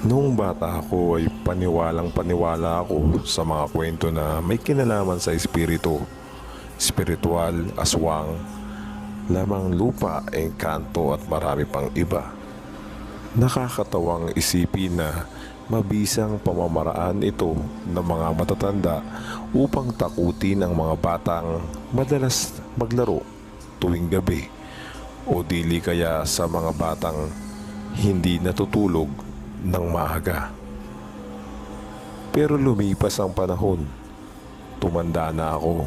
Noong bata ako ay paniwalang paniwala ako sa mga kwento na may kinalaman sa espiritu, spiritual, aswang, lamang lupa, engkanto at marami pang iba. Nakakatawang isipin na mabisang pamamaraan ito ng mga matatanda upang takutin ang mga batang madalas maglaro tuwing gabi o dili kaya sa mga batang hindi natutulog ng maaga. Pero lumipas ang panahon, tumanda na ako.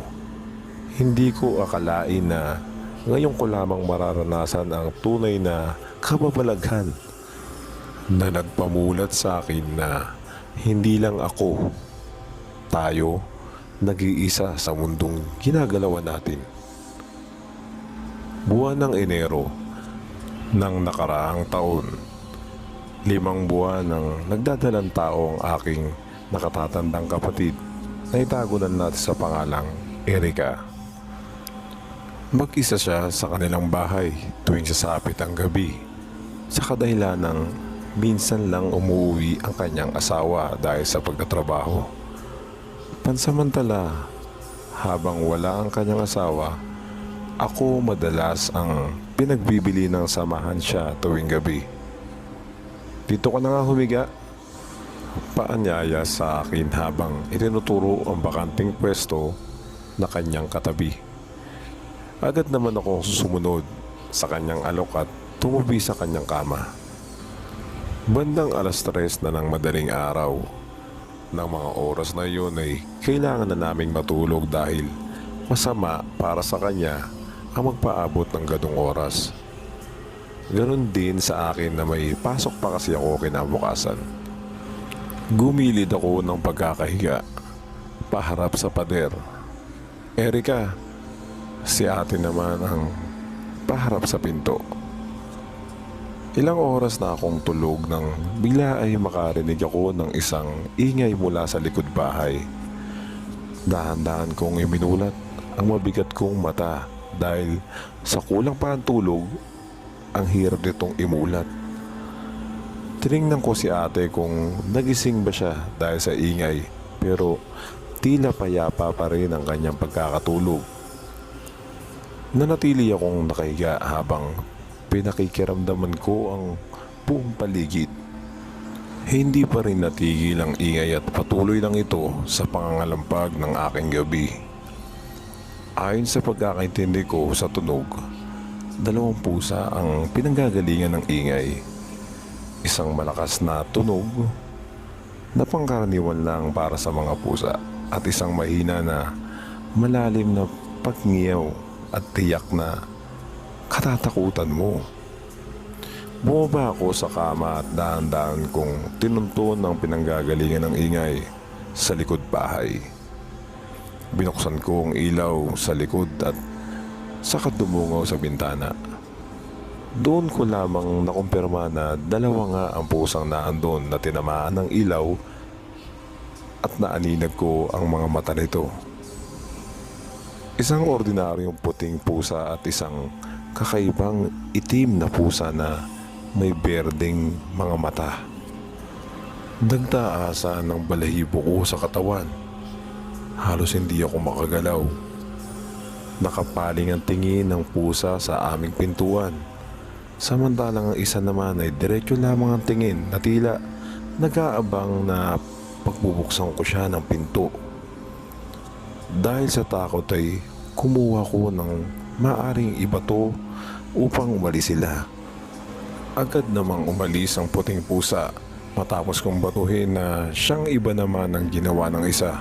Hindi ko akalain na ngayon ko lamang mararanasan ang tunay na kababalaghan na nagpamulat sa akin na hindi lang ako, tayo, nag-iisa sa mundong ginagalawan natin. Buwan ng Enero ng nakaraang taon, 5 buwan ng nagdadalang tao ang aking nakatatandang kapatid na itago na natin sa pangalang Erica. Mag-isa siya sa kanilang bahay tuwing sasapit ang gabi sa kadahilan ng minsan lang umuwi ang kanyang asawa dahil sa pagtatrabaho. Pansamantala, habang wala ang kanyang asawa, ako madalas ang pinagbibili ng samahan siya tuwing gabi. Dito ka na nga humiga, paanyaya sa akin habang itinuturo ang bakanting pwesto na kanyang katabi. Agad naman akong sumunod sa kanyang alok at tumubi sa kanyang kama. Bandang 3:00 na ng madaling araw. Nang mga oras na iyon ay kailangan na naming matulog dahil masama para sa kanya ang magpaabot ng ganong oras. Ganon din sa akin na may pasok pa kasi ako kinabukasan. Gumilid ako ng pagkakahiga, paharap sa pader. Erica, si ate naman ang paharap sa pinto. Ilang oras na akong tulog nang bigla ay makarinig ako ng isang ingay mula sa likod bahay. Dahan-dahan kong iminulat ang mabigat kong mata dahil sa kulang pa ang tulog, ang hirap nitong imulat. Tiningnan ko si ate kung nagising ba siya dahil sa ingay, pero tila payapa pa rin ang kanyang pagkakatulog. Nanatili akong nakahiga habang pinakikiramdaman ko ang buong paligid. Hindi pa rin natigil ang ingay at patuloy lang ito sa pangangalampag ng aking gabi. Ayon sa pagkakaintindi ko sa tunog, 2 pusa ang pinanggagalingan ng ingay. Isang malakas na tunog na pangkaraniwan lang para sa mga pusa at isang mahina na malalim na pagngiyaw at tiyak na katatakutan mo. Bumaba ako sa kama at dahan-dahan kong tinunton ang pinanggagalingan ng ingay sa likod bahay. Binuksan ko ang ilaw sa likod at saka dumungaw sa bintana. Doon ko lamang nakumpirma na 2 nga ang pusang naandon na tinamaan ng ilaw at naaninag ko ang mga mata nito. Isang ordinaryong puting pusa at isang kakaibang itim na pusa na may berdeng mga mata. Nagtaasan ng balahibo ko sa katawan. Halos hindi ako makagalaw. Nakapaling ang tingin ng pusa sa aming pintuan. Samantalang ang isa naman ay diretso lamang ang tingin na tila nag-aabang na pagbubuksan ko siya ng pinto. Dahil sa takot ay kumuha ko ng maaring ibato upang umalis sila. Agad namang umalis ang puting pusa matapos kong batuhin na siyang iba naman ang ginawa ng isa.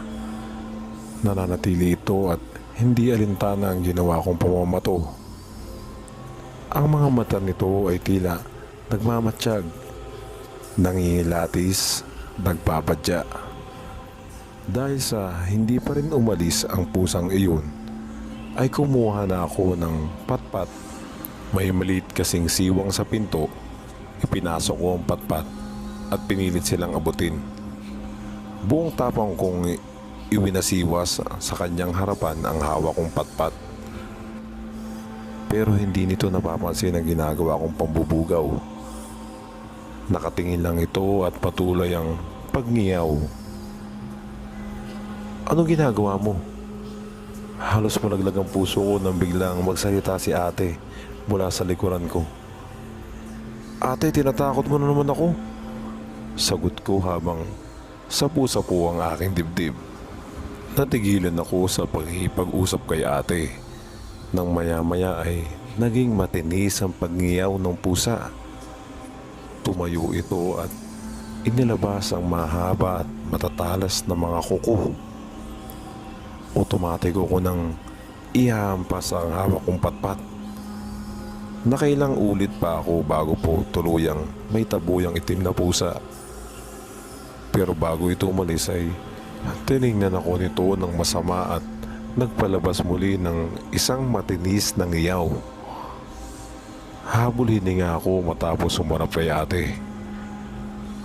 Nananatili ito at hindi alintana ang ginawa kong pamamato. Ang mga mata nito ay tila nagmamatsyag, nangingilatis, nagpapadya. Dahil sa hindi pa rin umalis ang pusang iyon, ay kumuha na ako ng patpat. May maliit kasing siwang sa pinto, ipinasok ko ang patpat at pinilit silang abutin. Buong tapang kong iwinasiwas sa kanyang harapan ang hawak kong patpat. Pero hindi nito napapansin ang ginagawa kong pambubugaw. Nakatingin lang ito at patuloy ang pagngiyaw. Anong ginagawa mo? Halos malaglag ang puso ko nang biglang magsalita si ate mula sa likuran ko. Ate, tinatakot mo na naman ako. Sagot ko habang sapu-sapu ang aking dibdib. Natigilan ako sa pagkikipag-usap kay ate. Nang maya-maya ay naging matinis ang pagngiyaw ng pusa. Tumayo ito at inilabas ang mahaba at matatalas na mga kuko. Otomatiko ko nang ihampas ang hawak kong patpat. Nakailang ulit pa ako bago po tuluyang may tabuyang itim na pusa. Pero bago ito umalis ay tiningnan ako nito ng masama at nagpalabas muli ng isang matinis na ngiyaw. Habulin nga ako matapos sumarap kay ate.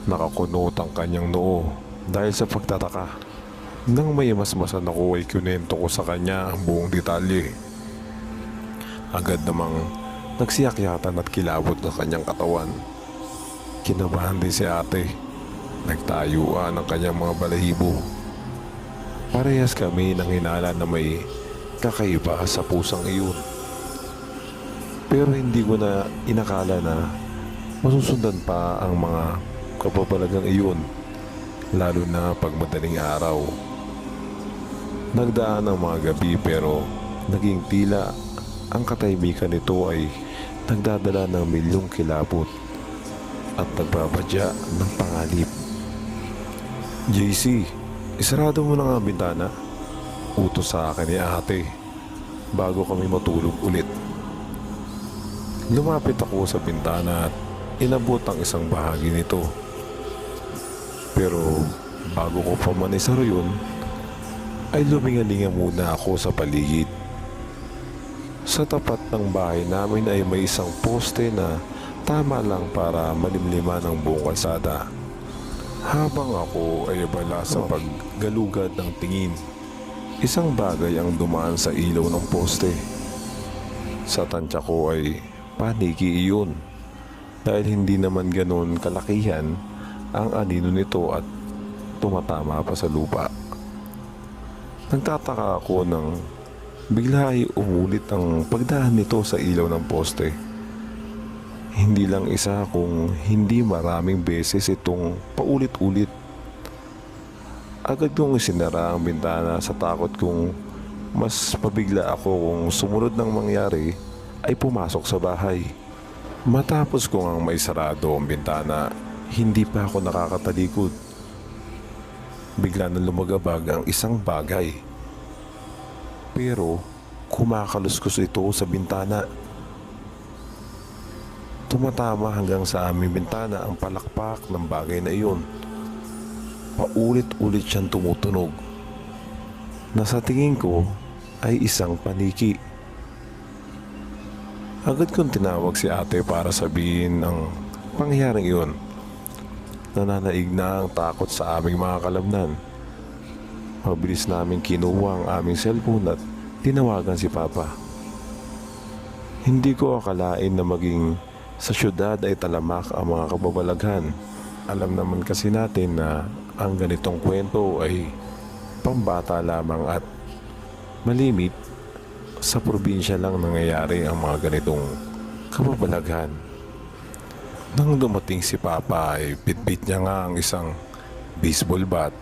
Nakakunot ang kanyang noo dahil sa pagtataka. Nang may masmasan ako ay kunento ko sa kanya ang buong detalye. Agad namang nagsiyakyatan at kilabot ng kanyang katawan. Kinabahan din si ate. Nagtayuan ang kanyang mga balahibo. Parehas kami nang hinala na may kakaiba sa pusang iyon. Pero hindi ko na inakala na masusundan pa ang mga kababalagang iyon, lalo na pag madaling araw. Nagdaan ang mga gabi pero naging tila ang katahimikan nito ay nagdadala ng milyong kilabot at nagbabadya ng panganib. JC, isarado mo na nga ang bintana. Utos sa akin ni ate bago kami matulog ulit. Lumapit ako sa bintana at inabot ang isang bahagi nito. Pero bago ko pa man isara yun, ay lumingalinga muna ako sa paligid. Sa tapat ng bahay namin ay may isang poste na tama lang para malimliman ang buong kalsada. Habang ako ay abala sa paggalugad ng tingin, isang bagay ang dumaan sa ilaw ng poste. Sa tansya ko ay paniki iyon dahil hindi naman ganoon kalakihan ang anino nito at tumatama pa sa lupa. Nagtataka ako nang bigla ay umulit ang pagdaan nito sa ilaw ng poste. Hindi lang isa kung hindi maraming beses itong paulit-ulit. Agad kong isinara ang bintana sa takot kong mas pabigla ako kung sumunod ng mangyari ay pumasok sa bahay. Matapos kong ang maisarado ang bintana, hindi pa ako nakakatalikod. Bigla na lumagabag ang isang bagay. Pero kumakaluskos ito sa bintana. Tumatama hanggang sa aming bintana ang palakpak ng bagay na iyon. Paulit-ulit siyang tumutunog. Nasa tingin ko ay isang paniki. Agad kong tinawag si ate para sabihin ang pangyayaring iyon. Nananaig na ang takot sa aming mga kalamnan. Mabilis namin kinuha ang aming cellphone at tinawagan si Papa. Hindi ko akalain na maging sa syudad ay talamak ang mga kababalaghan. Alam naman kasi natin na ang ganitong kwento ay pambata lamang at malimit sa probinsya lang nangyayari ang mga ganitong kababalaghan. Nang dumating si Papa ay bitbit niya nga ang isang baseball bat,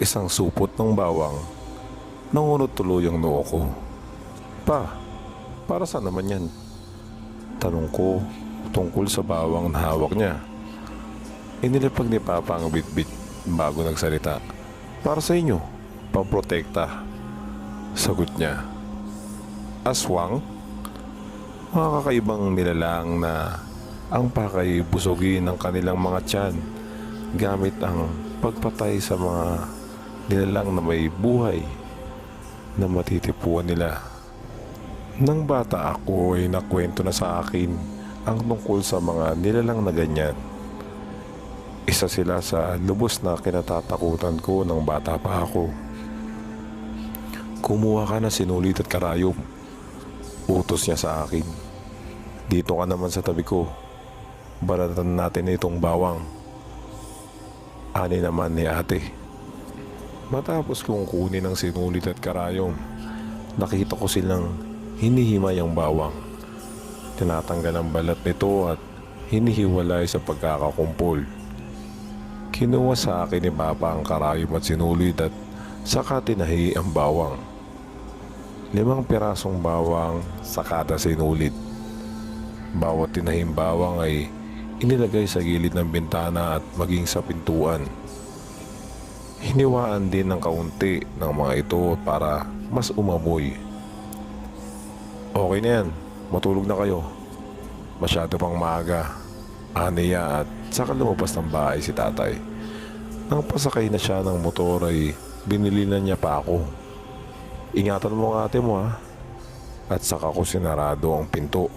isang supot ng bawang. Nangunot tuloy ang noo ko. Pa, para saan naman yan? Tanong ko tungkol sa bawang na hawak niya. Inilapag ni Papa ang bitbit bago nagsalita. Para sa inyo, pamprotekta. Sagot niya. Aswang? Mga kakaibang nilalang na ang pakay busogin ng kanilang mga tiyan gamit ang pagpatay sa mga nilalang na may buhay na matitipuan nila. Nang bata ako ay nakwento na sa akin ang tungkol sa mga nilalang na ganyan. Isa sila sa lubos na kinatatakutan ko nang bata pa ako. Kumuha ka na sinulit at karayom. Utos niya sa akin. Dito ka naman sa tabi ko. Baratan natin itong bawang. Ani naman ni ate. Matapos kong kunin ang sinulit at karayom, nakita ko silang hinihimay ang bawang. Tinatanggal ang balat nito at hinihiwalay sa pagkakakumpol. Kinuha sa akin ni Papa ang karayom at sinulit at saka tinahi ang bawang. 5 pirasong bawang sa kada sinulit. Bawat tinahing bawang ay inilagay sa gilid ng bintana at maging sa pintuan. Hiniwaan din ng kaunti ng mga ito para mas umamoy. Okay na yan, matulog na kayo. Masyado pang maaga, aniya at saka lumabas ng bahay si tatay. Nang pasakay na siya ng motor ay binili na niya pa ako. Ingatan mo ang ate mo ha. At saka ko sinarado ang pinto.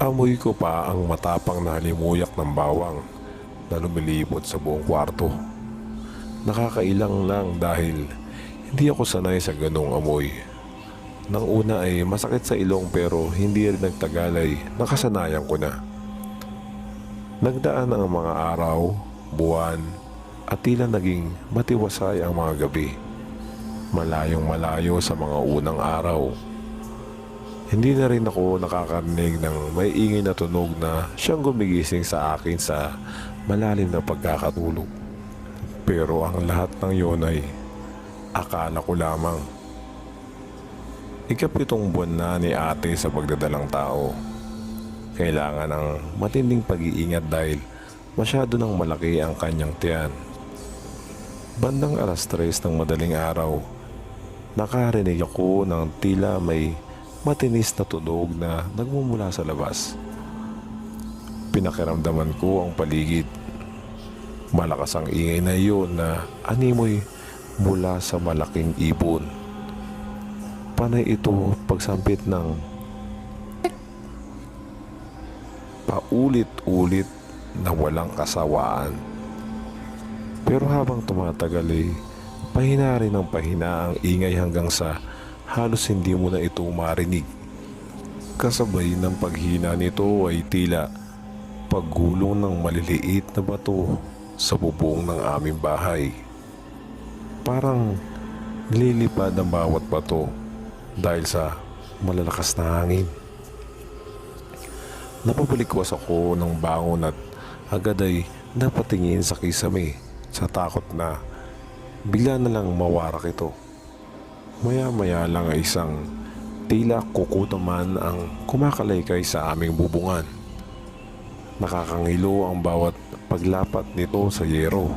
Amoy ko pa ang matapang na halimuyak ng bawang na lumilipot sa buong kwarto. Nakakailang lang dahil hindi ako sanay sa ganong amoy. Nang una ay masakit sa ilong pero hindi rin nagtagal ay nakasanayan ko na. Nagdaan ang mga araw, buwan at tila naging matiwasay ang mga gabi. Malayong malayo sa mga unang araw. Hindi na rin ako nakakarinig ng may ingay na tunog na siyang gumigising sa akin sa malalim na pagkakatulog. Pero ang lahat ng yun ay akala ko lamang. Ika-7 buwan na ni ate sa pagdadalang tao. Kailangan ng matinding pag-iingat dahil masyado nang malaki ang kanyang tiyan. Bandang 3:00 ng madaling araw, nakarinig ako ng tila may matinis na tunog na nagmumula sa labas. Pinakiramdaman ko ang paligid. Malakas ang ingay na iyon na animoy mula sa malaking ibon. Panay ito pagsampit ng paulit-ulit na walang kasawaan. Pero habang tumatagal ay pahina rin ng pahina ang ingay hanggang sa halos hindi mo na ito marinig. Kasabay ng paghina nito ay tila paggulong ng maliliit na bato sa bubong ng aming bahay. Parang nililipad ang bawat bato dahil sa malalakas na hangin. Napabalikwas ako ng bangon at agad ay napatingin sa kisame sa takot na bigla na lang mawarak ito. Maya-maya lang ay isang tila kuko naman ang kumakalaykay sa aming bubungan. Nakakangilo ang bawat paglapat nito sa yero.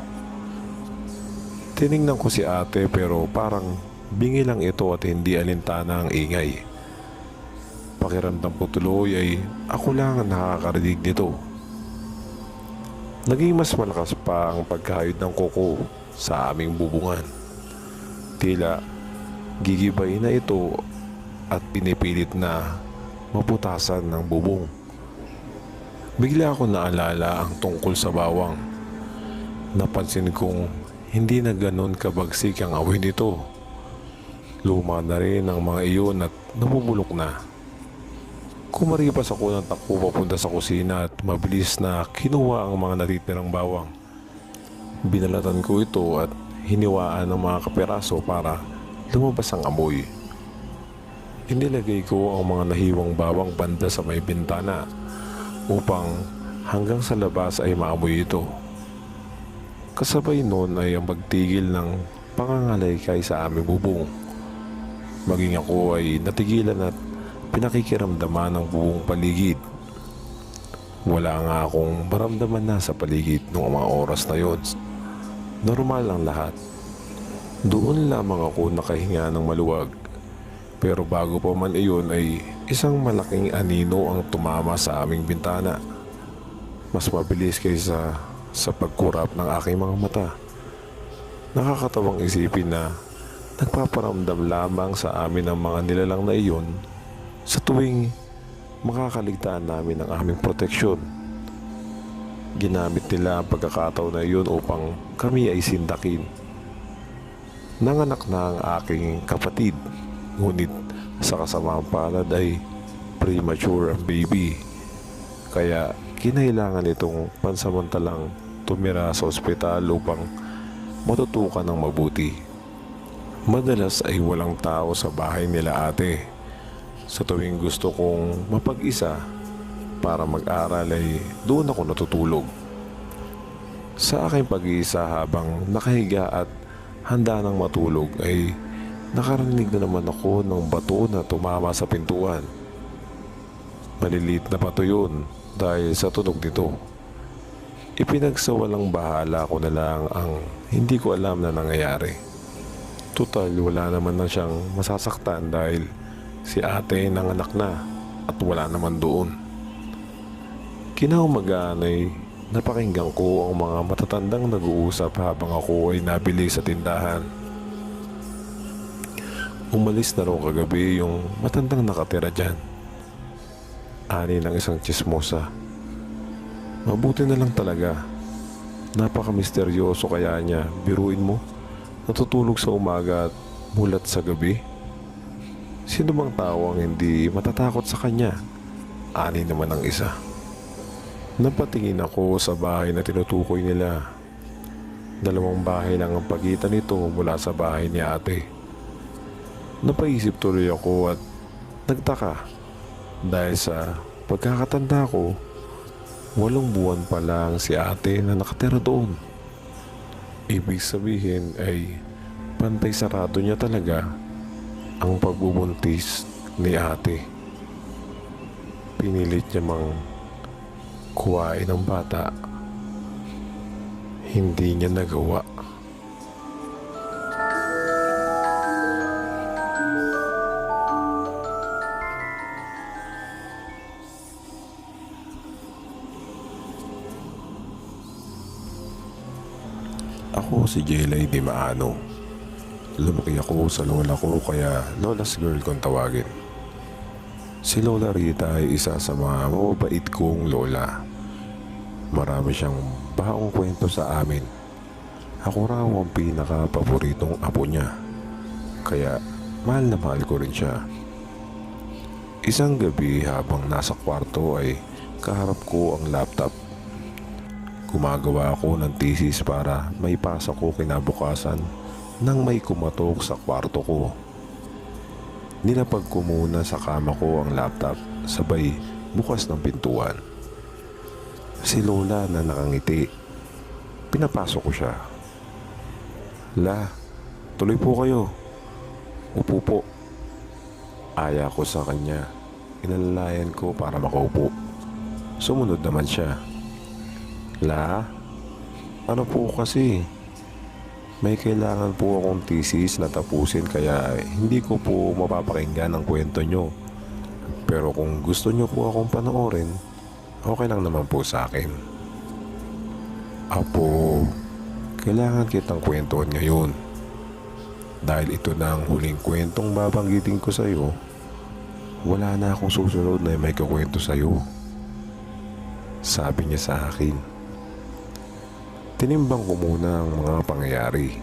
Tiningnan ko si ate pero parang bingi lang ito at hindi alintana ang ingay. Pakiramdam ko tuloy ay ako lang ang nakakarinig nito. Naging mas malakas pa ang pagkahayod ng kuko sa aming bubungan. Tila gigibay na ito at pinipilit na maputasan ng bubong. Bigla ako naalala ang tungkol sa bawang. Napansin kong hindi na ganon kabagsik ang amoy nito. Luma na rin ang mga iyon at namumulok na. Kumaripas ako ng takbo papunta sa kusina at mabilis na kinuha ang mga natitirang bawang. Binalatan ko ito at hiniwaan ng mga kapiraso para lumabas ang amoy. Inilagay ko ang mga nahiwang bawang banda sa may bintana upang hanggang sa labas ay maamoy ito. Kasabay noon ay ang pagtigil ng pangangalaykay sa aming bubong. Maging ako ay natigilan at pinakikiramdaman ng buong paligid. Wala nga akong maramdaman na sa paligid noong mga oras na yon. Normal ang lahat. Doon lamang ako nakahinga ng maluwag. Pero bago pa man iyon ay isang malaking anino ang tumama sa aming bintana. Mas mabilis kaysa sa pagkurap ng aking mga mata. Nakakatawang isipin na nagpaparamdam lamang sa amin ang mga nilalang na iyon sa tuwing makakaligtaan namin ang aming proteksyon. Ginamit nila ang pagkakataon na iyon upang kami ay sindakin. Nanganak na ang aking kapatid, ngunit sa kasamaang palad ay premature ang baby. Kaya kinailangan itong pansamantalang tumira sa ospital upang matutukan ng mabuti. Madalas ay walang tao sa bahay nila ate. Sa tuwing gusto kong mapag-isa para mag-aral ay doon ako natutulog. Sa aking pag-iisa habang nakahiga at handa ng matulog ay nakarinig na naman ako ng bato na tumama sa pintuan. Maliliit na bato yun dahil sa tunog nito. Ipinagsawalang bahala ko na lang ang hindi ko alam na nangyayari. Tutal wala naman na siyang masasaktan dahil si ate nanganak na at wala naman doon. Kinaumagahan ay napakinggan ko ang mga matatandang nag-uusap habang ako ay nabili sa tindahan. Umalis na raw kagabi yung matandang nakatira dyan. Ani ng isang tsismosa. Mabuti na lang talaga. Napaka-misteryoso kaya niya. Biruin mo, natutulog sa umaga at mulat sa gabi. Sino bang tao ang hindi matatakot sa kanya? Ani naman ang isa. Napatingin ako sa bahay na tinutukoy nila. 2 bahay lang ang pagitan nito mula sa bahay ni ate. Napaisip tuloy ako at nagtaka dahil sa pagkakatanda ko, 8 buwan pa lang si ate na nakatira doon. Ibig sabihin ay pantay sarado niya talaga ang pagbubuntis ni ate. Pinilit niya mang kuhain ang bata. Hindi niya nagawa. Ako si Jelay Di Maano. Lumaki ako sa lola ko kaya Lola's Girl kung tawagin. Si Lola Rita ay isa sa mga mababait kong lola. Marami siyang baong kwento sa amin. Ako raw ang pinaka-paboritong apo niya. Kaya mahal na mahal ko rin siya. Isang gabi habang nasa kwarto ay kaharap ko ang laptop. Gumagawa ako ng thesis para may pasa ko kinabukasan nang may kumatok sa kwarto ko. Nilapag ko muna sa kama ko ang laptop, sabay bukas ng pintuan. Si Lola na nakangiti. Pinapasok ko siya. La, tuloy po kayo. Upo po. Aya ko sa kanya. Inalalayan ko para makaupo. Sumunod naman siya. La, ano po kasi? May kailangan po akong thesis na tapusin kaya hindi ko po mapapakinggan ang kwento nyo. Pero kung gusto nyo po akong panoorin, okay lang naman po sa akin. Apo, kailangan kitang kwentuhan ngayon. Dahil ito na ang huling kwentong babanggitin ko sa'yo, wala na akong susunod na may kukwento sa'yo. Sabi niya sa akin. Tinimbang ko muna ang mga pangyayari.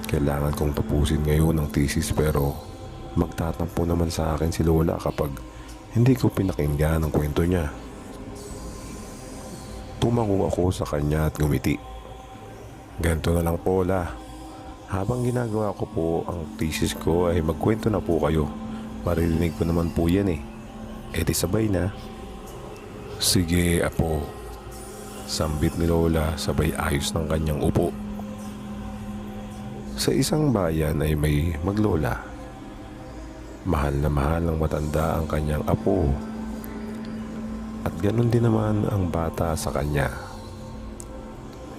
Kailangan kong tapusin ngayon ang thesis pero magtatampo naman sa akin si Lola kapag hindi ko pinakinggan ang kwento niya. Tumango ako sa kanya at ngumiti. Ganito na lang po, La. Habang ginagawa ko po ang thesis ko ay magkwento na po kayo. Maririnig ko naman po yan eh. E di sabay na. Sige, apo. Sambit ni Lola sabay ayos ng kanyang upo. Sa isang bayan ay may maglola. Mahal na mahal ng matanda ang kanyang apo. At ganun din naman ang bata sa kanya.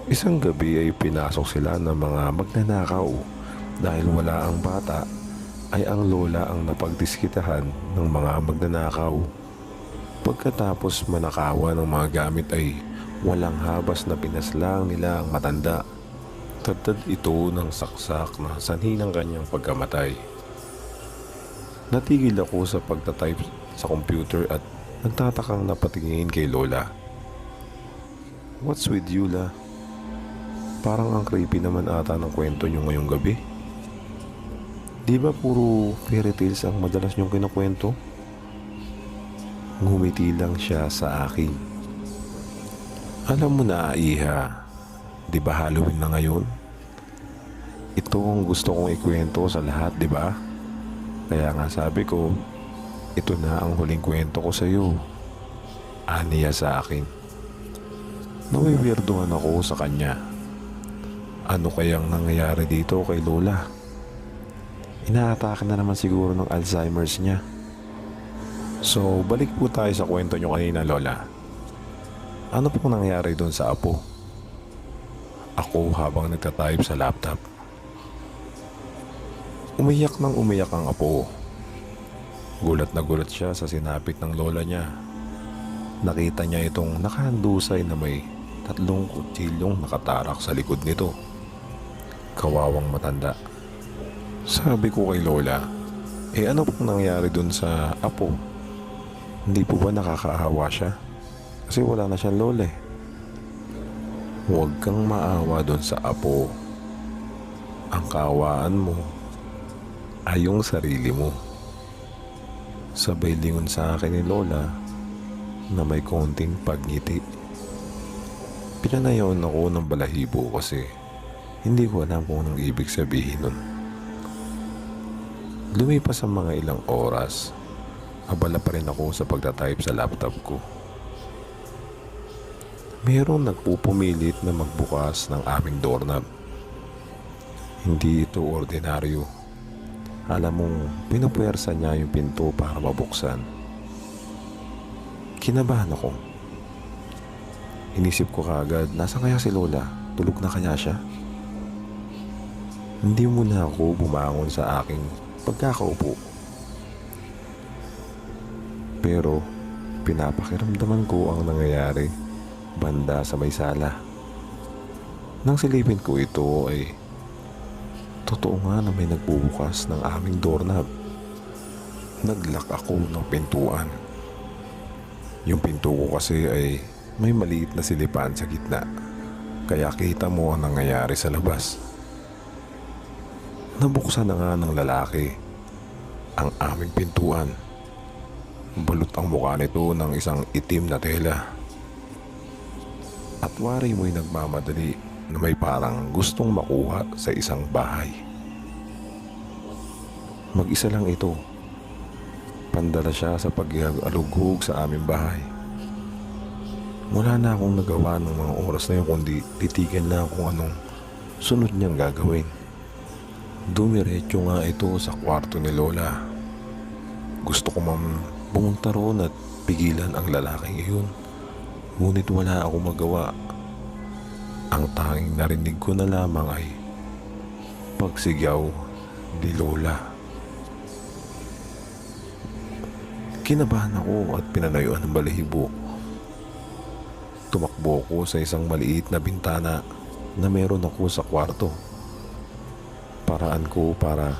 Isang gabi ay pinasok sila ng mga magnanakaw. Dahil wala ang bata, ay ang lola ang napagdiskitahan ng mga magnanakaw. Pagkatapos manakawan ng mga gamit ay walang habas na pinaslang nila ang matanda. Tadtad ito ng saksak na sanhi ng kanyang pagkamatay. Natigil ako sa pagtatype sa computer at nagtatakang napatingin kay Lola. What's with you, La? Parang ang creepy naman ata ng kwento nyo ngayong gabi. Di ba puro fairy tales ang madalas nyong kinukwento? Ngumiti lang siya sa akin. Alam mo na, Iha, di ba Halloween na ngayon? Ito ang gusto kong ikwento sa lahat, di ba? Kaya nga sabi ko, ito na ang huling kwento ko sa iyo. Aniya sa akin. Nawiwirduhan ako sa kanya. Ano kayang nangyayari dito kay Lola? Inaatake na naman siguro ng Alzheimer's niya. So, balik po tayo sa kwento nyo kanina, Lola. Ano pong nangyari doon sa apo? Ako habang nagtatype sa laptop. Umiyak nang umiyak ang apo. Gulat na gulat siya sa sinapit ng lola niya. Nakita niya itong nakahandusay na may 3 kutsilyong nakatarak sa likod nito. Kawawang matanda. Sabi ko kay Lola, ano pong nangyari doon sa apo? Hindi po ba nakakaawa siya? Kasi wala na siyang lola eh. Huwag kang maawa doon sa apo. Ang kaawaan mo ay yung sarili mo. Sabay lingon sa akin ni Lola na may konting pagngiti. Pinanayon ako ng balahibo kasi hindi ko alam kung anong ibig sabihin nun. Lumipas ang mga ilang oras, abala pa rin ako sa pagtatype sa laptop ko. Mayroong nagpupumilit na magbukas ng aming doorknob. Hindi ito ordinaryo. Alam mong pinupuwersa niya yung pinto para mabuksan. Kinabahan ako. Inisip ko kaagad, nasa kaya si Lola? Tulog na kaya siya? Hindi muna ako bumangon sa aking pagkakaupo. Pero pinapakiramdaman ko ang nangyayari banda sa may sala. Nang silipin ko ito ay totoo nga na may nagbubukas ng aming doorknob. Naglock ako ng pintuan. Yung pinto ko kasi ay may maliit na silipan sa gitna. Kaya kita mo ang nangyayari sa labas. Nabuksan na nga ng lalaki ang aming pintuan. Balot ang mukha nito ng isang itim na tela. At wari mo'y nagmamadali na may parang gustong makuha sa isang bahay. Mag-isa lang ito. Pandala siya sa pag-alughog sa aming bahay. Wala na akong nagawa ng mga oras na yun kundi titigan na kung anong sunod niyang gagawin. Dumiretso nga ito sa kwarto ni Lola. Gusto ko pumunta roon at pigilan ang lalaking iyon. Ngunit wala akong magawa. Ang tanging narinig ko na lamang ay pagsigaw ni Lola. Kinabahan ako at pinanayuan ng balahibo. Tumakbo ko sa isang maliit na bintana na meron ako sa kwarto. Paraan ko para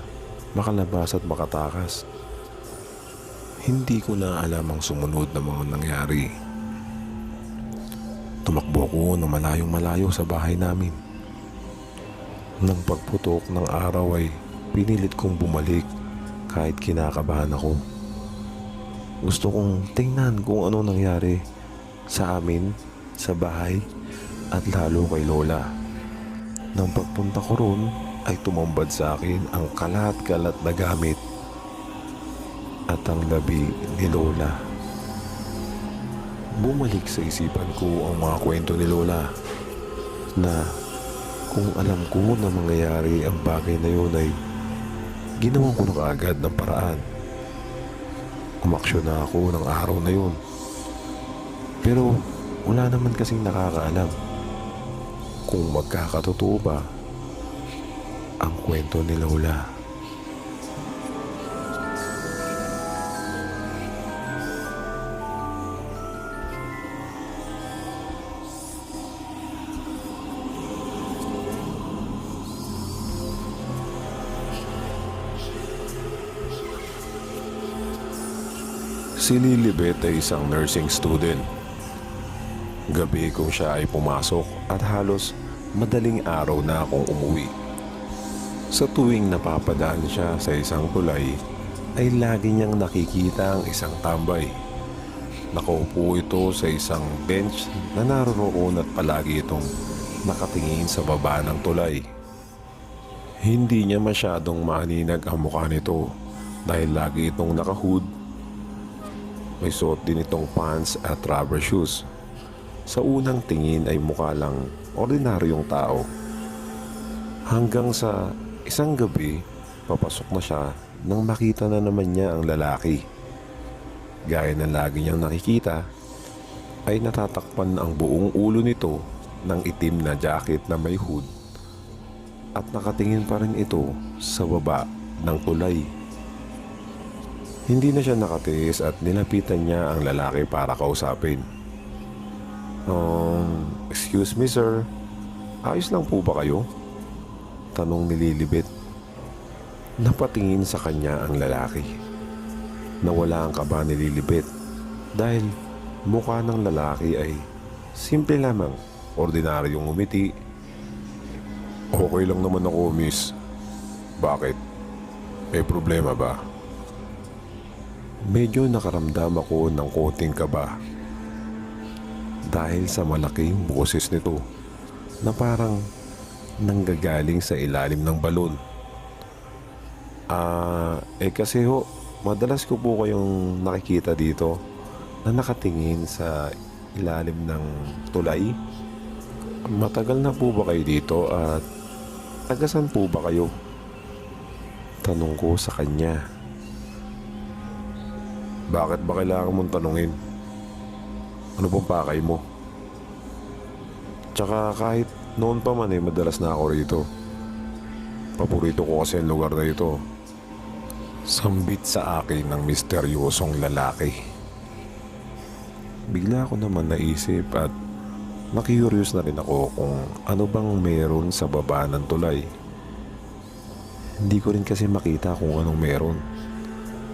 makalabas at makatakas. Hindi ko na alam ang sumunod na mga nangyari. Tumakbo ko na malayong malayo sa bahay namin. Nang pagputok ng araw ay pinilit kong bumalik kahit kinakabahan ako. Gusto kong tingnan kung ano nangyari sa amin, sa bahay, at lalo kay Lola. Nang pagpunta ko roon ay tumambad sa akin ang kalat-kalat na gamit at ang labi ni Lola. Bumalik sa isipan ko ang mga kwento ni Lola na kung alam ko na mangyayari ang bagay na yun ay ginawan ko na kaagad ng paraan. Umaksyon na ako ng araw na yun. Pero wala naman kasing nakakaalam kung magkakatotoo ba ang kwento ni Lola. Si Lilibet ay isang nursing student. Gabi kung siya ay pumasok at halos madaling araw na akong umuwi. Sa tuwing napapadaan siya sa isang tulay, ay lagi niyang nakikita ang isang tambay. Nakaupo ito sa isang bench na naroon at palagi itong nakatingin sa baba ng tulay. Hindi niya masyadong maaninag ang mukha nito dahil lagi itong nakahood. May suot din itong pants at rubber shoes. Sa unang tingin ay mukha lang ordinaryong tao. Hanggang sa isang gabi, papasok na siya nang makita na naman niya ang lalaki. Gaya ng lagi niyang nakikita, ay natatakpan ang buong ulo nito ng itim na jacket na may hood at nakatingin pa rin ito sa baba ng tulay. Hindi na siya nakatiis at nilapitan niya ang lalaki para kausapin. Excuse me sir, ayos lang po ba kayo? Tanong ni Lilibet. Napatingin sa kanya ang lalaki. Nawala ang kaba ni Lilibet dahil mukha ng lalaki ay simple lamang, ordinaryong umiti. Okay lang naman ako, miss. Bakit? May problema ba? Medyo nakaramdam ako ng konting kaba dahil sa malaking boses nito na parang nanggagaling sa ilalim ng balon. Kasi ho, madalas ko po kayong nakikita dito na nakatingin sa ilalim ng tulay. Matagal na po ba kayo dito at tagasan po ba kayo? Tanong ko sa kanya. Bakit ba kailangan mong tanungin? Ano pong pakay mo? Tsaka kahit noon pa man madalas na ako rito. Paborito ko kasi ang lugar na ito. Sambit sa akin ng misteryosong lalaki. Bigla ko naman naisip at na-curious na rin ako kung ano bang meron sa baba ng tulay. Hindi ko rin kasi makita kung anong meron.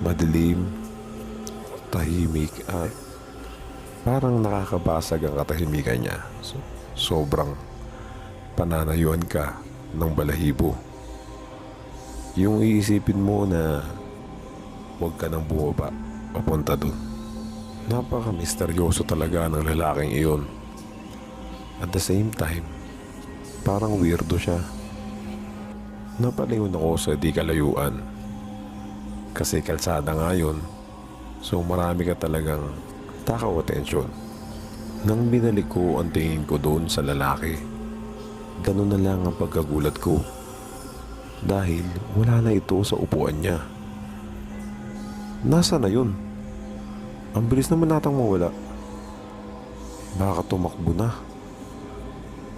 Madilim, tahimik at parang nakakabasag ang katahimikan niya. Sobrang pananayuan ka ng balahibo. Yung iisipin mo na huwag ka nang bumaba papunta dun. Napaka-misteryoso talaga ng lalaking iyon. At the same time, parang weirdo siya. Napalingon ako sa di kalayuan. Kasi kalsada nga yun, so marami ka talagang takaw atensyon. Nang binalik ko ang tingin ko doon sa lalaki, ganun na lang ang pagkagulat ko. Dahil wala na ito sa upuan niya. Nasa na yun? Ang bilis naman natang mawala. Baka tumakbo na.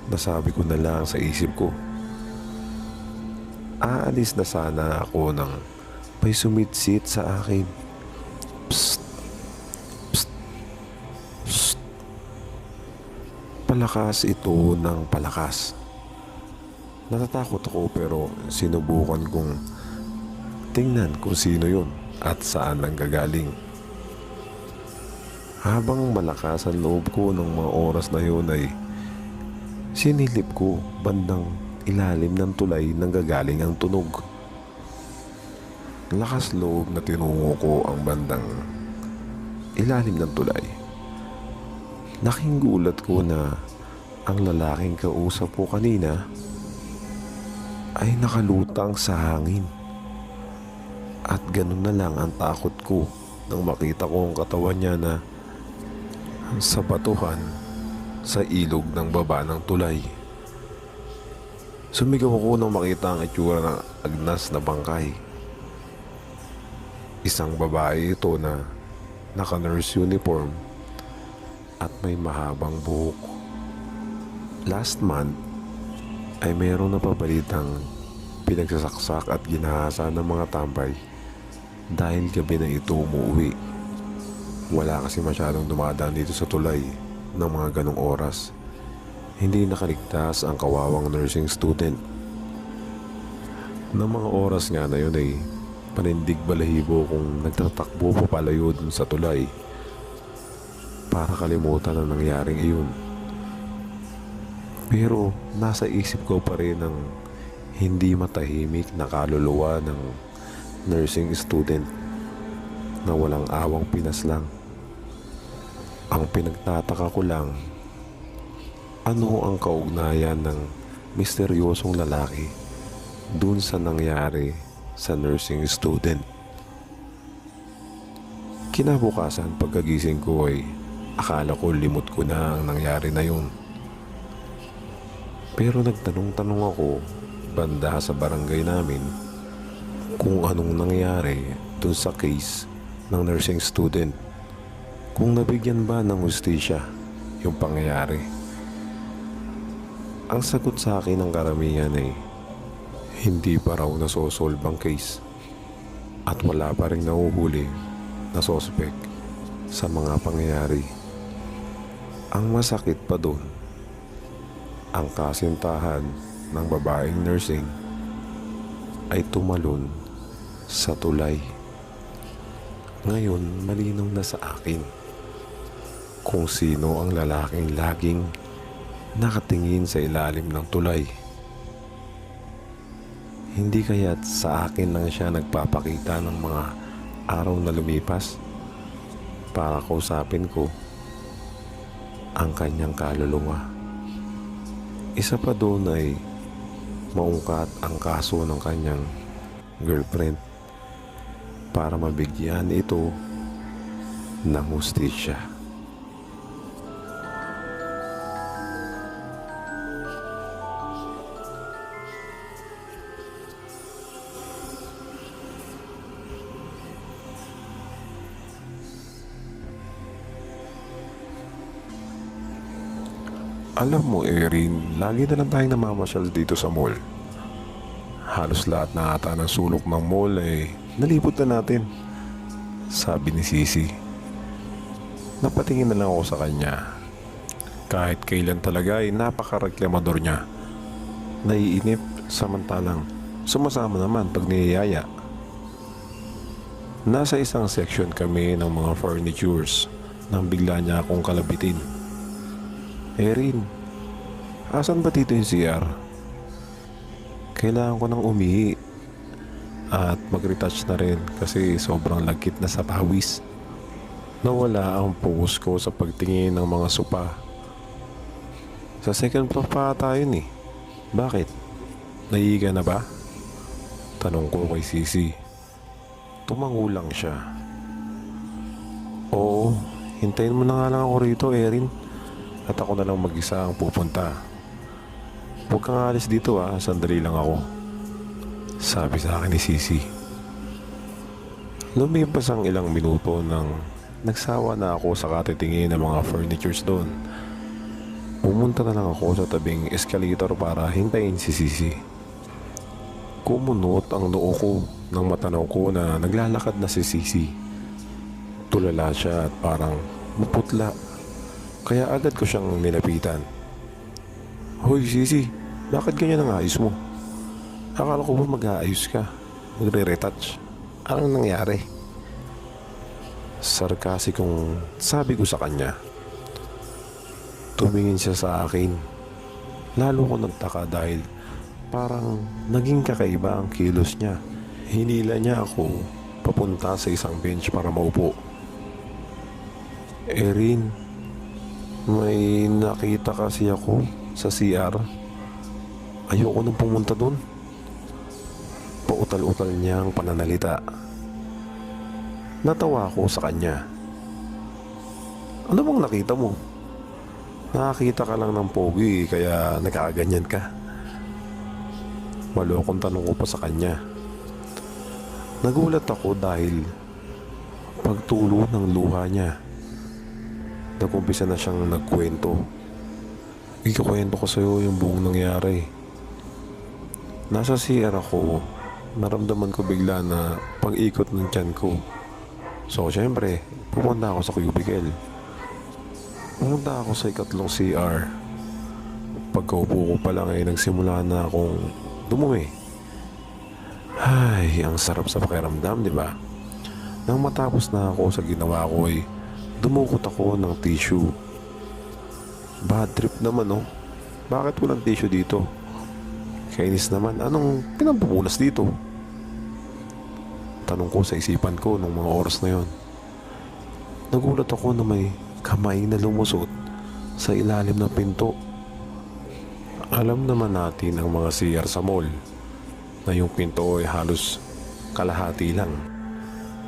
Nasabi ko na lang sa isip ko. Aalis na sana ako nang may sumitsit sa akin. Psst! Psst! Psst! Palakas ito ng palakas. Natatakot ako pero sinubukan kong tingnan kung sino yun at saan nanggagaling. Habang malakas ang loob ko ng mga oras na yun ay sinilip ko bandang ilalim ng tulay nanggagaling ang tunog. Lakas loob na tinungo ko ang bandang ilalim ng tulay. Laking gulat ko na ang lalaking kausap ko kanina ay nakalutang sa hangin. At ganun na lang ang takot ko nang makita ko ang katawan niya na sa batuhan sa ilog ng baba ng tulay. Sumigaw ako nang makita ang itsura ng agnas na bangkay. Isang babae ito na naka-nurse uniform at may mahabang buhok. Last month ay mayroong napabalitang pinagsasaksak at ginahasa ng mga tambay dahil gabi na ito umuwi. Wala kasi masyadong dumadaan dito sa tulay ng mga ganong oras. Hindi nakaligtas ang kawawang nursing student. Ng mga oras nga na yun ay panindig balahibo kung nagtatakbo papalayo dun sa tulay para kalimutan ang nangyaring iyon. Pero nasa isip ko pa rin ang hindi matahimik na kaluluwa ng nursing student na walang awang pinaslang. Ang pinagtataka ko lang, ano ang kaugnayan ng misteryosong lalaki dun sa nangyari sa nursing student? Kinabukasan pagkagising ko ay akala ko limot ko na ang nangyari na yun. Pero nagtanong-tanong ako banda sa barangay namin kung anong nangyari dun sa case ng nursing student. Kung nabigyan ba ng hustisya yung pangyayari. Ang sagot sa akin ng karamihan ay hindi pa raw nasosolve ang case at wala pa rin nahuhuli na suspect sa mga pangyayari. Ang masakit pa doon, ang kasintahan ng babaeng nursing ay tumalon sa tulay. Ngayon, malinaw na sa akin kung sino ang lalaking laging nakatingin sa ilalim ng tulay. Hindi kaya't sa akin lang siya nagpapakita ng mga araw na lumipas para kausapin ko ang kanyang kaluluwa. Isa pa doon ay maungkat ang kaso ng kanyang girlfriend para mabigyan ito ng hustisya. Alam mo, Erin, lagi na lang tayong namamasyal dito sa mall. Halos lahat na ata ng sulok ng mall ay nalipot na natin, sabi ni Sisi. Napatingin na lang ako sa kanya. Kahit kailan talaga ay napaka-reklamador niya. Naiinip samantalang sumasama naman pag niyayaya. Nasa isang section kami ng mga furnitures nang bigla niya akong kalabitin. Erin, asan ba dito yung CR? Kailangan ko nang umihi at mag-retouch na rin kasi sobrang lagkit na sa pawis. Nawala ang focus ko sa pagtingin ng mga sopa. Sa second floor pa tayo ni. Bakit? Naiiga na ba? Tanong ko kay Sisi. Tumango lang siya. Oo, hintayin mo na nga lang ako rito, Erin. At ako na lang mag-isa ang pupunta. Huwag kang alis dito sandali lang ako, sabi sa akin ni Sisi. Lumipas ang ilang minuto nang nagsawa na ako sa katitingin ng mga furnitures doon. Pumunta na lang ako sa tabing escalator para hintayin si Sisi. Kumunot ang noo ko nang matanaw ko na naglalakad na si Sisi. Tulala siya at parang maputla. Kaya agad ko siyang nilapitan. Hoy Sisi, bakit ganyan ang ayos mo? Akala ko ba mag-aayos ka? Magre-retouch? Anong nangyari? Sarkasikong sabi ko sa kanya. Tumingin siya sa akin. Lalo ko nagtaka dahil parang naging kakaiba ang kilos niya. Hinila niya ako papunta sa isang bench para maupo. Erin, may nakita kasi ako sa CR. Ayoko nang pumunta doon. Pautal-utal niya ang pananalita. Natawa ako sa kanya. Ano bang nakita mo? Nakakita ka lang ng pogi kaya nagkakaganyan ka. Malokong tanong ko pa sa kanya. Nagulat ako dahil pagtulo ng luha niya. Nag-umpisa na siyang nagkwento. Ikukwento ko sa'yo yung buong nangyari. Nasa CR ako, naramdaman ko bigla na pag-ikot ng tiyan ko. So syempre, pumunta ako sa cubicle. Pumunta ako sa ikatlong CR. Pagkaupo ko pa lang ay nagsimula na akong dumumi. Ay, ang sarap sa pakiramdam, di ba? Nang matapos na ako sa ginawa ko ay dumukot ako ng tissue. Bad trip naman Bakit walang tissue dito? Kainis naman. Anong pinampupunas dito? Tanong ko sa isipan ko nung mga oras na yon. Nagulat ako na may kamay na lumusot sa ilalim ng pinto. Alam naman natin ang mga CR sa mall na yung pinto ay halos kalahati lang.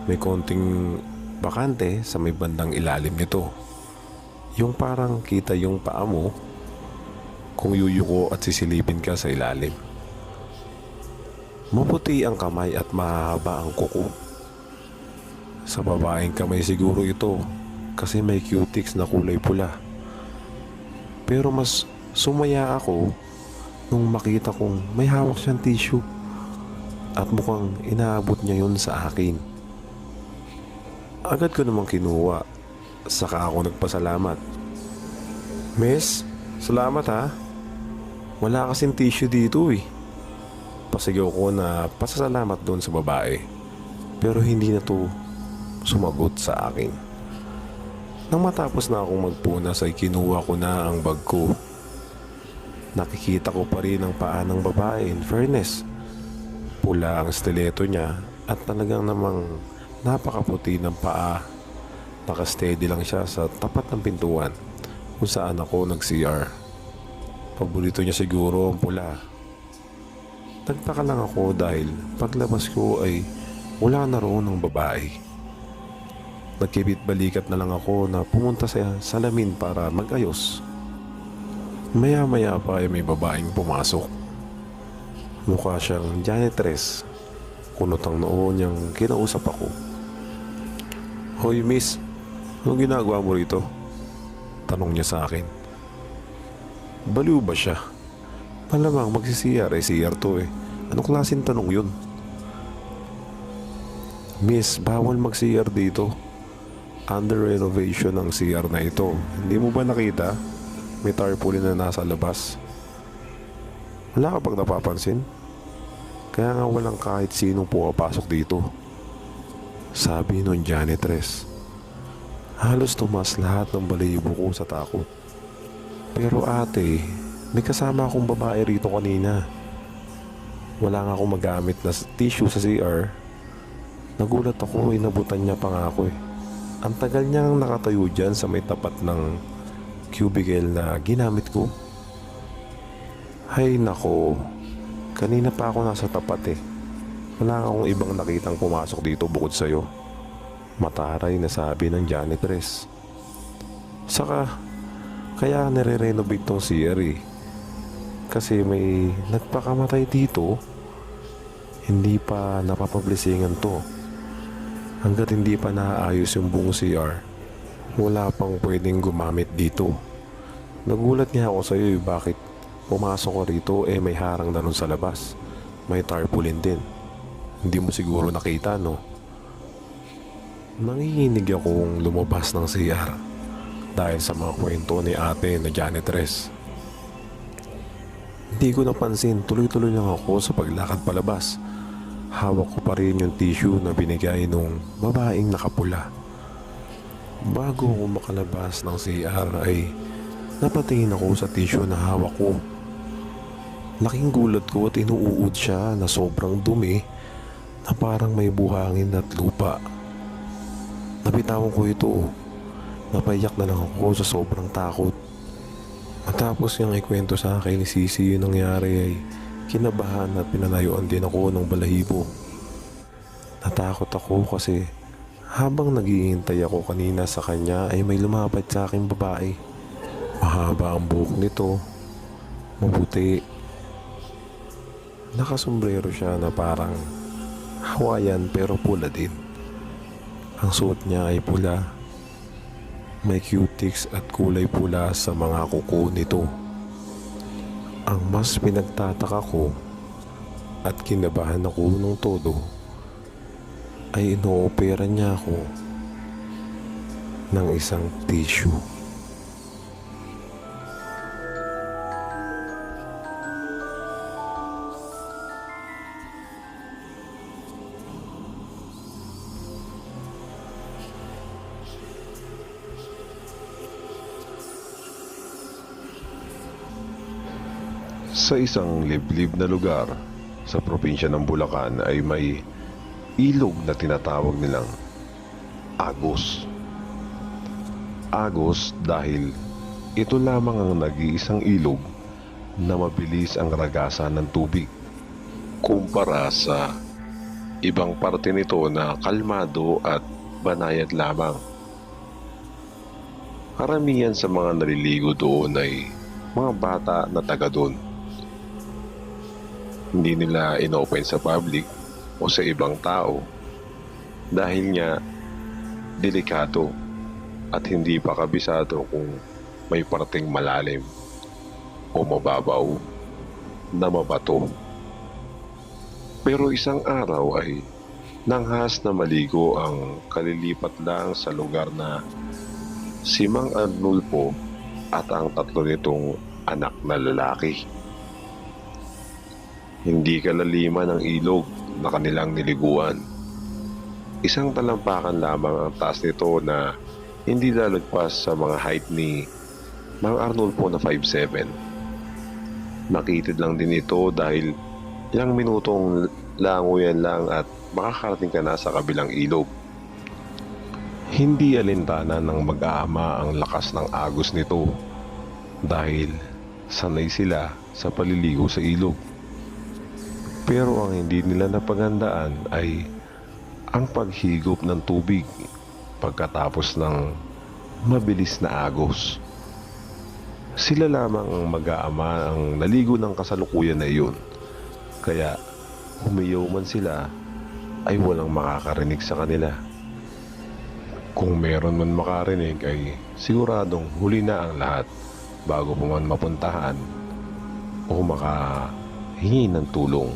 May konting bakante sa may bandang ilalim nito. Yung parang kita yung paa mo kung yuyuko at sisilipin ka sa ilalim. Maputi ang kamay at mahaba ang kuko. Sa babaeng kamay siguro ito kasi may cutics na kulay pula. Pero mas sumaya ako nung makita kong may hawak siyang tissue at mukhang inaabot niya yun sa akin. Agad ko namang kinuha, saka ako nagpasalamat. Miss, salamat ha. Wala kasing tissue dito eh. Pasigaw ko na pasasalamat doon sa babae. Pero hindi na to sumagot sa akin. Nang matapos na akong magpunas ay kinuha ko na ang bag ko. Nakikita ko pa rin ang paa ng babae, in fairness. Pula ang stiletto niya at talagang namang napakaputi ng paa. Nakasteady lang siya sa tapat ng pintuan kung saan ako nag-CR. Paborito niya siguro ang pula. Nagtaka lang ako dahil paglabas ko ay wala na roon ang babae. Nagkibit-balikat na lang ako na pumunta sa salamin para mag-ayos. Maya-maya pa ay may babaeng pumasok. Mukha siyang janitress. Kunot ang noo niyang kinausap ako. Hoy miss, anong ginagawa mo rito? Tanong niya sa akin. Baliw ba siya? Malamang magsi-CR ay CR to eh. Anong klaseng tanong yun? Miss, bawal mag-CR dito. Under renovation ang CR na ito. Hindi mo ba nakita? May tarpaulin na nasa labas. Wala ka pag napapansin? Kaya nga walang kahit sinong pumapasok dito. Sabi nun janitress. Halos tumas lahat ng balahibo ko sa takot. Pero ate, may kasama akong babae rito kanina. Wala nga akong magamit na tissue sa CR. Nagulat ako, inabutan niya pa nga ako eh. Ang tagal niyang nakatayo dyan sa may tapat ng cubicle na ginamit ko. Hay nako, kanina pa ako nasa tapat eh. Wala akong ibang nakitang pumasok dito bukod sa'yo. Mataray na sabi ng janitress. Saka, kaya nire-renovate tong CR eh. Kasi may nagpakamatay dito. Hindi pa napapablisingan to. Hanggat hindi pa naayos yung buong CR, wala pang pwedeng gumamit dito. Nagulat nga ako sa iyo bakit pumasok ko rito may harang na nun sa labas. May tarpaulin din. Hindi mo siguro nakita no? Nanginginig akong lumabas ng CR dahil sa mga kwento ni ate na janitress. Hindi ko napansin, tuloy-tuloy lang ako sa paglakad palabas. Hawak ko pa rin yung tissue na binigay nung babaeng nakapula. Bago ako makalabas ng CR ay napatingin ako sa tissue na hawak ko. Laking gulat ko at inuud siya na sobrang dumi na parang may buhangin at lupa. Nabitawan ko ito. Napaiyak na lang ako sa sobrang takot. Matapos niyang ikwento sa akin ni Sisi yung nangyari ay kinabahan at pinalayuan din ako ng balahibo. Natakot ako kasi habang naghihintay ako kanina sa kanya ay may lumapit sa aking babae. Mahaba ang buhok nito, maputi. Nakasombrero siya na parang Hawaiian pero pula din. Ang suot niya ay pula. May cutics at kulay pula sa mga kuko nito. Ang mas pinagtataka ko at kinabahan ako ng todo ay inoopera niya ako ng isang tissue. Sa isang liblib na lugar sa probinsya ng Bulacan ay may ilog na tinatawag nilang Agos. Agos dahil ito lamang ang nag-iisang ilog na mabilis ang ragasan ng tubig kumpara sa ibang parte nito na kalmado at banayad lamang. Karamihan sa mga naliligo doon ay mga bata na taga doon. Hindi nila inopen sa public o sa ibang tao dahil nga delikado at hindi pa kabisado kung may parting malalim o mababaw na mabato. Pero isang araw ay nanghas na maligo ang kalilipat lang sa lugar na si Mang Arnulfo at ang tatlo nitong anak na lalaki. Hindi kalaliman ang ilog na kanilang niliguan. Isang talampakan lamang ang taas nito na hindi lalagpas sa mga height ni Mang Arnulfo na 5'7". Makitid lang din ito dahil ilang minutong langoyan lang at makakarating ka na sa kabilang ilog. Hindi alintana ng mag-aama ang lakas ng agos nito dahil sanay sila sa paliligo sa ilog. Pero ang hindi nila napaghandaan ay ang paghigop ng tubig pagkatapos ng mabilis na agos. Sila lamang ang mag-aama ang naligo ng kasalukuyan na iyon. Kaya humiyaw man sila ay walang makakarinig sa kanila. Kung meron man makarinig ay siguradong huli na ang lahat bago pa man mapuntahan o makahingi ng tulong.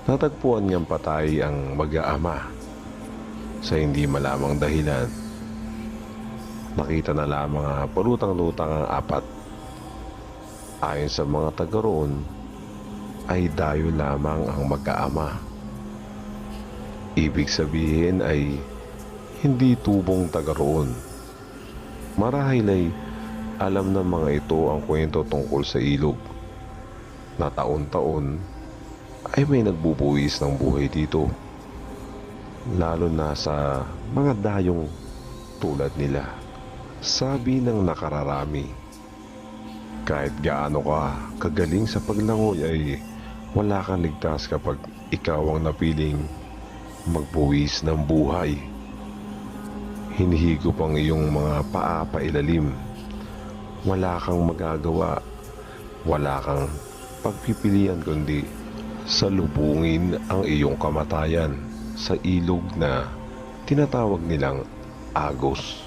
Natagpuan niyang patay ang mag-aama sa hindi malamang dahilan. Nakita na lamang palutang-lutang ang apat. Ayon sa mga taga roon ay dayo lamang ang mag-aama. Ibig sabihin ay hindi tubong taga roon. Marahil ay alam ng mga ito ang kwento tungkol sa ilog na taon-taon ay may nagbubuwis ng buhay dito, lalo na sa mga dayong tulad nila. Sabi ng nakararami, kahit gaano ka kagaling sa paglangoy ay wala kang ligtas kapag ikaw ang napiling magbuwis ng buhay. Hinihigop ang iyong mga paa pailalim. Wala kang magagawa, wala kang pagpipilian kundi salubungin ang iyong kamatayan sa ilog na tinatawag nilang Agos.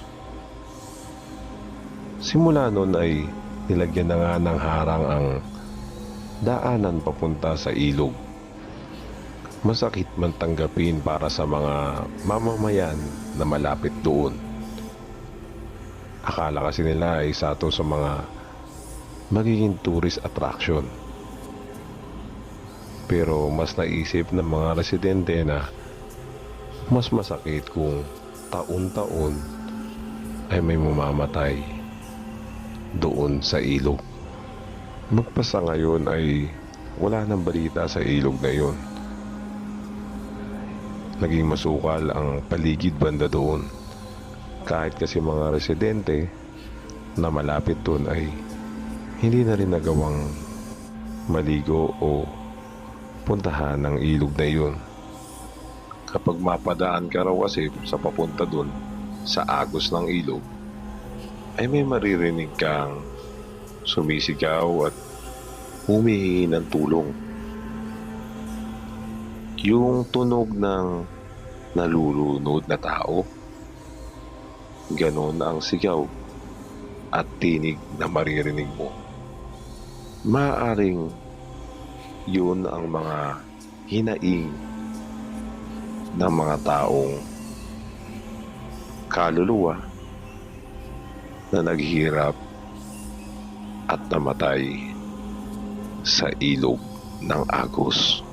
Simula noon ay nilagyan na nga ng harang ang daanan papunta sa ilog. Masakit man tanggapin para sa mga mamamayan na malapit doon. Akala kasi nila ay isa to sa mga magiging tourist attraction. Pero mas naisip ng mga residente na mas masakit kung taon-taon ay may mamamatay doon sa ilog. Magpasa ngayon ay wala nang balita sa ilog na yun. Naging masukal ang paligid banda doon. Kahit kasi mga residente na malapit doon ay hindi na rin nagawang maligo o puntahan ng ilog na yun. Kapag mapadaan ka raw kasi sa papunta doon sa agos ng ilog, ay may maririnig kang sumisigaw at humihingi ng tulong. Yung tunog ng nalulunod na tao, ganon ang sigaw at tinig na maririnig mo. Maaaring yun ang mga hinaing ng mga taong kaluluwa na naghirap at namatay sa ilog ng Agos.